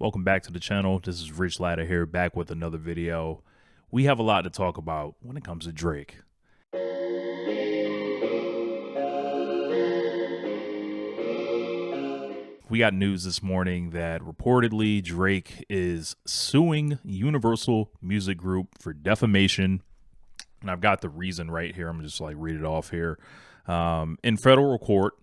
Welcome back to the channel. This is Rich Latta here, back with another video. We have a lot to talk about when it comes to Drake. We got news this morning that reportedly Drake is suing Universal Music Group for defamation. And I've got the reason right here. I'm just read it off here. In federal court,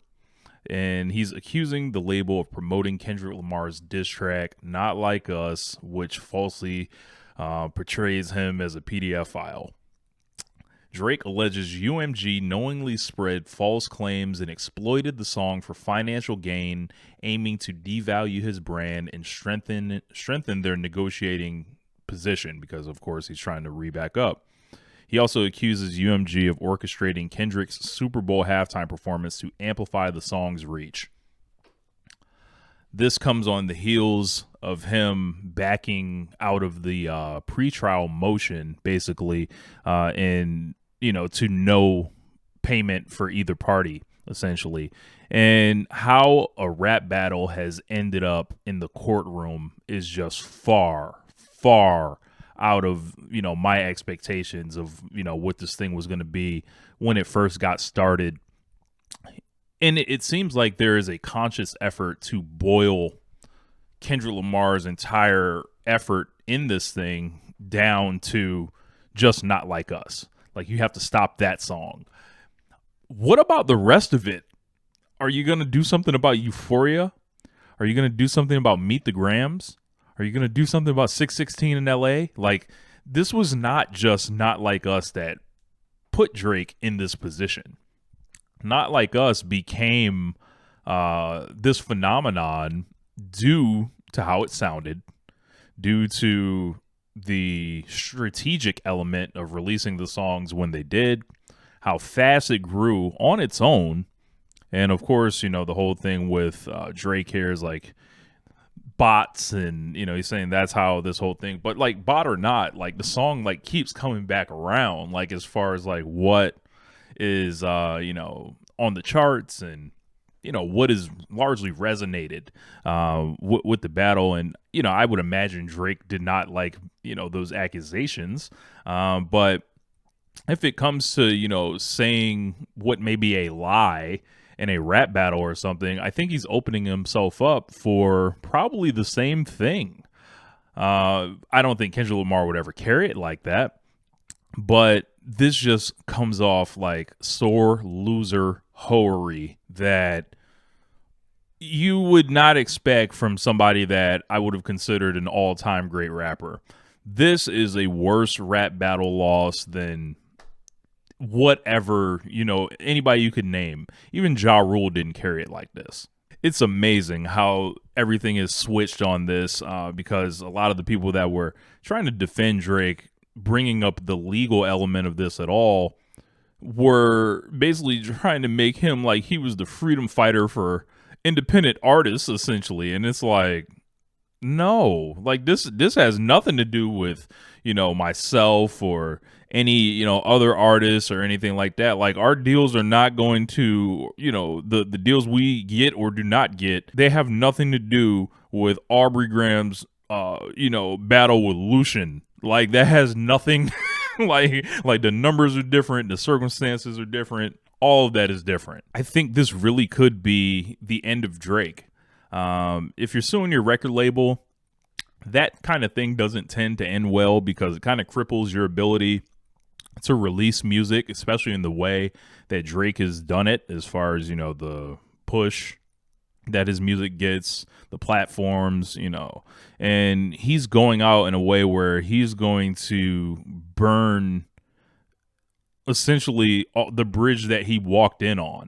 and he's accusing the label of promoting Kendrick Lamar's diss track, Not Like Us, which falsely portrays him as a PDF file. Drake alleges UMG knowingly spread false claims and exploited the song for financial gain, aiming to devalue his brand and strengthen their negotiating position, because, of course, he's trying to re-back up. He also accuses UMG of orchestrating Kendrick's Super Bowl halftime performance to amplify the song's reach. This comes on the heels of him backing out of the pretrial motion, basically, and to no payment for either party, essentially. And how a rap battle has ended up in the courtroom is just far out of my expectations of what this thing was going to be when it first got started. And it seems like there is a conscious effort to boil Kendrick Lamar's entire effort in this thing down to just Not Like Us. Like, you have to stop that song. What about the rest of it? Are you going to do something about Euphoria? Are you going to do something about Meet the Grams? Are you going to do something about 616 in LA? Like, this was not just Not Like Us that put Drake in this position. Not Like Us became this phenomenon due to how it sounded, due to the strategic element of releasing the songs when they did, how fast it grew on its own. And of course, the whole thing with Drake here is like bots, and he's saying that's how this whole thing, but like, bot or not, like, the song like keeps coming back around, like, as far as like what is on the charts, and what is largely resonated with the battle. And I would imagine Drake did not like those accusations, but if it comes to saying what may be a lie in a rap battle or something, I think he's opening himself up for probably the same thing. I don't think Kendrick Lamar would ever carry it like that, but this just comes off like sore loser hoery that you would not expect from somebody that I would have considered an all-time great rapper. This is a worse rap battle loss than whatever, anybody you could name. Even Ja Rule didn't carry it like this. It's amazing how everything is switched on this, because a lot of the people that were trying to defend Drake, bringing up the legal element of this at all, were basically trying to make him like he was the freedom fighter for independent artists, essentially. And it's like, no, like, this has nothing to do with myself or any other artists or anything like that. Like, our deals are not going to the deals we get or do not get, they have nothing to do with Aubrey Graham's battle with Lucian. Like, that has nothing like the numbers are different, the circumstances are different, all of that is different. I think this really could be the end of Drake. If you're suing your record label, that kind of thing doesn't tend to end well, because it kind of cripples your ability to release music, especially in the way that Drake has done it, as far as, the push that his music gets, the platforms, and he's going out in a way where he's going to burn essentially the bridge that he walked in on.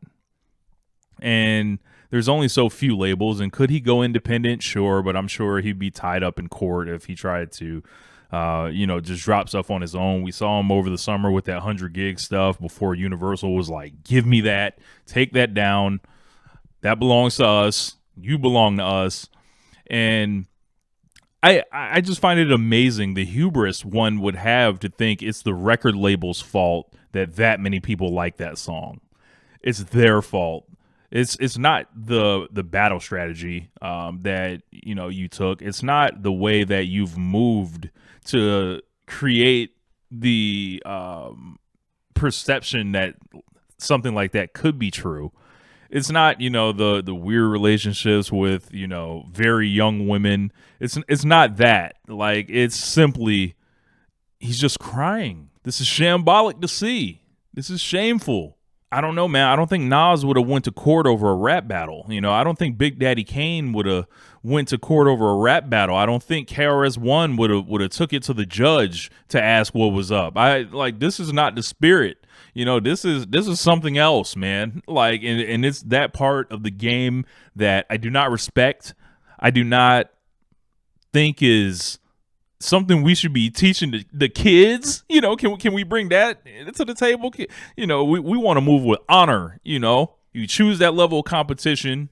And there's only so few labels, and could he go independent? Sure, but I'm sure he'd be tied up in court if he tried to just drop stuff on his own. We saw him over the summer with that 100 gig stuff before Universal was like, give me that, take that down, that belongs to us, you belong to us. And I just find it amazing the hubris one would have to think it's the record label's fault that many people like that song. It's their fault. It's not the battle strategy that you took. It's not the way that you've moved to create the perception that something like that could be true. It's not the weird relationships with very young women. It's not that. Like, it's simply he's just crying. This is shambolic to see. This is shameful. I don't know, man. I don't think Nas would have went to court over a rap battle. I don't think Big Daddy Kane would have went to court over a rap battle. I don't think KRS-One would have took it to the judge to ask what was up. This is not the spirit. This is something else, man. Like, and it's that part of the game that I do not respect. I do not think is something we should be teaching the kids. Can we bring that to the table? We want to move with honor. You choose that level of competition,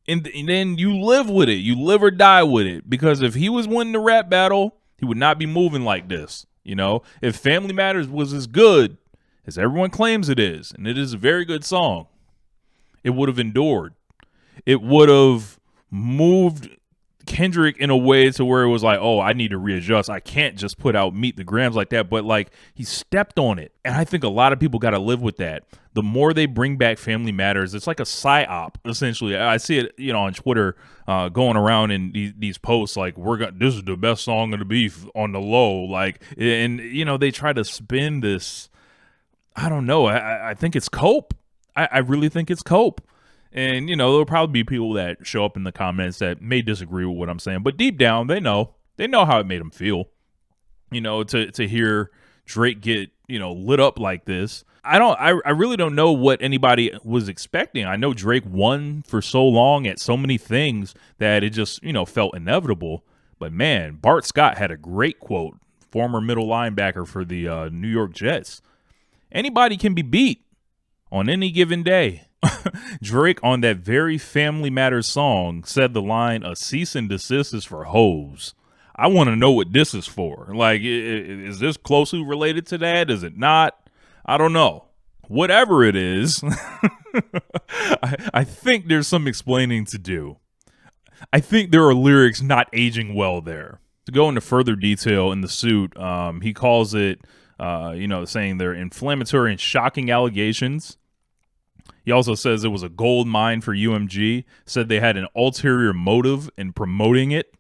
and then you live with it. You live or die with it. Because if he was winning the rap battle, he would not be moving like this. If Family Matters was as good as everyone claims it is, and it is a very good song, it would have endured. It would have moved Kendrick in a way to where it was like, oh, I need to readjust. I can't just put out Meet the Grams like that. But like, he stepped on it. And I think a lot of people got to live with that. The more they bring back Family Matters, it's like a psyop, essentially. I see it, on Twitter going around in these posts like, this is the best song of the beef on the low. Like, and they try to spin this. I don't know. I think it's cope. I really think it's cope. And, there'll probably be people that show up in the comments that may disagree with what I'm saying. But deep down, they know how it made them feel, to hear Drake get, lit up like this. I really don't know what anybody was expecting. I know Drake won for so long at so many things that it just, felt inevitable. But, man, Bart Scott had a great quote, former middle linebacker for the New York Jets. Anybody can be beat on any given day. Drake, on that very Family Matters song, said the line, "A cease and desist is for hoes." I want to know what this is for. Like, is this closely related to that? Is it not? I don't know. Whatever it is, I think there's some explaining to do. I think there are lyrics not aging well there. To go into further detail in the suit, he calls it, saying they're inflammatory and shocking allegations. He also says it was a gold mine for UMG, said they had an ulterior motive in promoting it.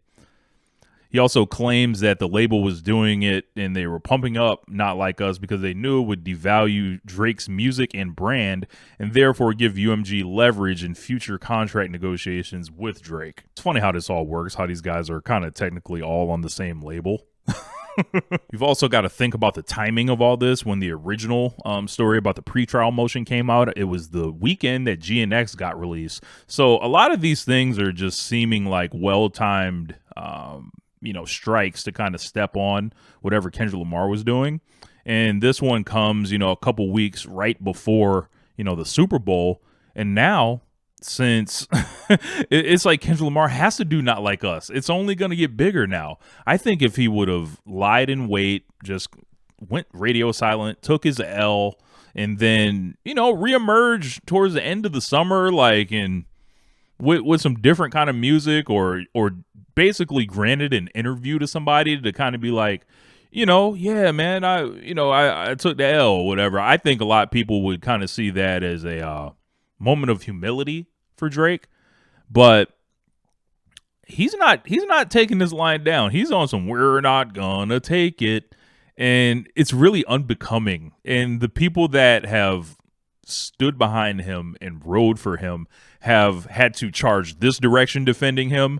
He also claims that the label was doing it and they were pumping up Not Like Us because they knew it would devalue Drake's music and brand and therefore give UMG leverage in future contract negotiations with Drake. It's funny how this all works, how these guys are kind of technically all on the same label. You've also got to think about the timing of all this. When the original story about the pretrial motion came out, it was the weekend that GNX got released. So a lot of these things are just seeming like well-timed, strikes to kind of step on whatever Kendrick Lamar was doing. And this one comes, a couple weeks right before, the Super Bowl. And now, since it's like Kendrick Lamar has to do Not Like Us, it's only going to get bigger now. I think if he would have lied in wait, just went radio silent, took his L, and then, reemerged towards the end of the summer, like with some different kind of music, or basically granted an interview to somebody to kind of be like, yeah, man, I took the L or whatever. I think a lot of people would kind of see that as a moment of humility for Drake, but he's not taking this line down. He's on some "we're not gonna take it," and it's really unbecoming. And the people that have stood behind him and rode for him have had to charge this direction defending him,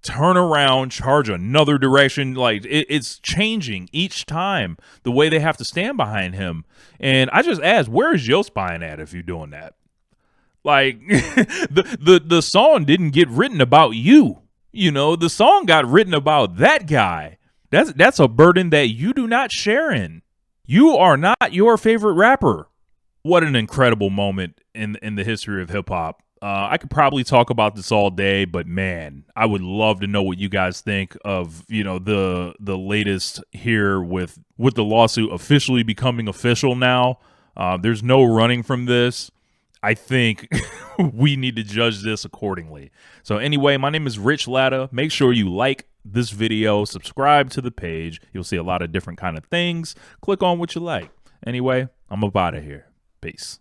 turn around, charge another direction. Like, it's changing each time the way they have to stand behind him. And I just ask, where is your spine at if you're doing that? Like, the song didn't get written about you. The song got written about that guy. That's a burden that you do not share in. You are not your favorite rapper. What an incredible moment in the history of hip hop. I could probably talk about this all day, but man, I would love to know what you guys think of, the latest here with the lawsuit officially becoming official now. There's no running from this. I think we need to judge this accordingly. So anyway, my name is Rich Latta. Make sure you like this video, subscribe to the page. You'll see a lot of different kind of things. Click on what you like. Anyway, I'm up out of here. Peace.